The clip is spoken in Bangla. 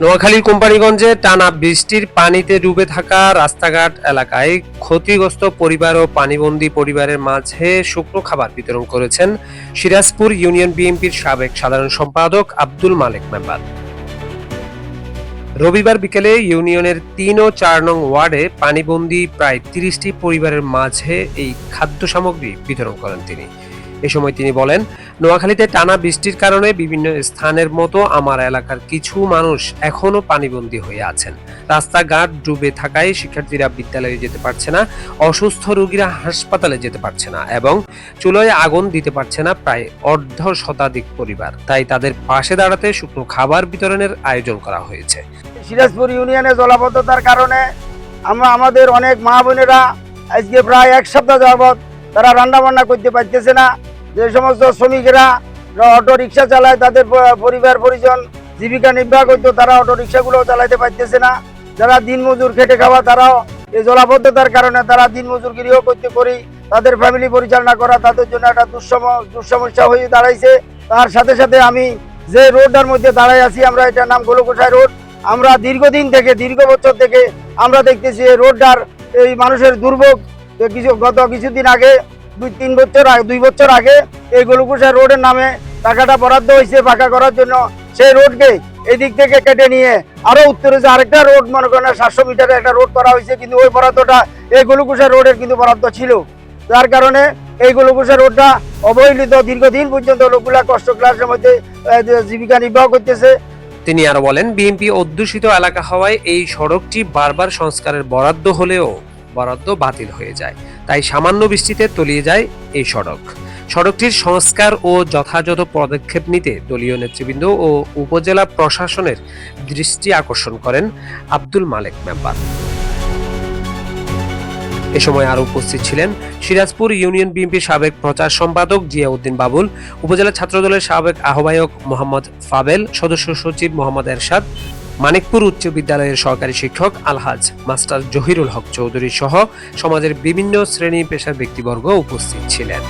নোয়াখালীর কোম্পানিগঞ্জে টানা বৃষ্টির পানিতে ডুবে থাকা রাস্তাঘাট এলাকায় ক্ষতিগ্রস্ত পরিবার ও পানিবন্দী পরিবারের মাঝে শুকনো খাবার বিতরণ করেছেন সিরাজপুর ইউনিয়ন বিএনপির সাবেক সাধারণ সম্পাদক আব্দুল মালেক মেম্বার। রবিবার বিকেলে ইউনিয়নের ৩ ও ৪ নং ওয়ার্ডে পানিবন্দী প্রায় ৩০টি পরিবারের মাঝে এই খাদ্য সামগ্রী বিতরণ করেন তিনি। এ সময় তিনি বলেন, নোয়াখালীতে টানা বৃষ্টির কারণে বিভিন্ন স্থানের মতো আমার এলাকার কিছু মানুষ এখনো পানিবন্দী হয়ে আছেন। রাস্তাঘাট ডুবে থাকায় শিক্ষার্থীরা বিদ্যালয়ে যেতে পারছে না, অসুস্থ রোগীরা হাসপাতালে যেতে পারছে না এবং চুলোয় আগুন দিতে পারছে না প্রায় অর্ধ শতাধিক পরিবার। তাই তাদের পাশে দাঁড়াতে শুকনো খাবার বিতরণের আয়োজন করা হয়েছে। সিরাজপুর ইউনিয়নে জলাবদ্ধতার কারণে আমাদের অনেক মা বোনেরা আজকে প্রায় এক সপ্তাহ যাবৎ তারা রান্না বান্না করতে পারতেছে না। যে সমস্ত শ্রমিকেরা অটো রিক্সা চালায়, তাদের পরিবার পরিজন জীবিকা নির্বাহ করতো, তারা অটো রিক্সাগুলো চালাইতে পারতেছে না। যারা দিনমজুর খেটে খাওয়া, তারাও এই জলাবদ্ধতার কারণে তারা দিনমজুরগিরিও করতে করি, তাদের ফ্যামিলি পরিচালনা করা তাদের জন্য একটা দুঃসমস্যা হয়ে দাঁড়াইছে। তার সাথে সাথে আমি যে রোডটার মধ্যে দাঁড়াই আছি, আমরা এটার নাম গোলকোষায় রোড। আমরা দীর্ঘ বছর থেকে আমরা দেখতেছি এই রোডটার এই মানুষের দুর্ভোগ। গত কিছুদিন আগে 2 বছর আগে এই গোলকোষায় রোডের নামে টাকাটা বরাদ্দ হয়েছে পাকা করার জন্য। সেই রোডকে এদিক থেকে কেটে নিয়ে আরো উত্তরে যে আরেকটা রোড মনে করেন 700 মিটারের একটা রোড করা হয়েছে, কিন্তু ওই বরাদ্দটা এই গোলকোষায় রোডের কিন্তু বরাদ্দ ছিল। যার কারণে এই গোলকোষায় রোডটা অবহেলিত, দীর্ঘদিন পর্যন্ত লোকগুলা কষ্ট ক্লাসের মধ্যে জীবিকা নির্বাহ করতেছে। তিনি আরো বলেন, বিএনপি অধ্যুষিত এলাকা হওয়ায় এই সড়কটি বারবার সংস্কারের বরাদ্দ হলেও বরাদ্দ বাতিল হয়ে যায়। তাই সামান্য বৃষ্টিতে তলিয়ে যায় এই সড়কটির সংস্কার ও যথাযথ পদক্ষেপ নিতে দলীয় নেতৃবৃন্দ ও উপজেলা প্রশাসনের দৃষ্টি আকর্ষণ করেন আব্দুল মালেক মেম্বার। এ সময় আরো উপস্থিত ছিলেন সিরাজপুর ইউনিয়ন বিএনপির সাবেক প্রচার সম্পাদক জিয়াউদ্দিন বাবুল, উপজেলা ছাত্রদলের সাবেক আহ্বায়ক মোহাম্মদ ফাবেল, সদস্য সচিব মোহাম্মদ এরশাদ, মানিকপুর উচ্চ বিদ্যালয়ের সহকারী শিক্ষক আলহাজ মাস্টার জহিরুল হক চৌধুরী সহ সমাজের বিভিন্ন শ্রেণী পেশার ব্যক্তিবর্গ উপস্থিত ছিলেন।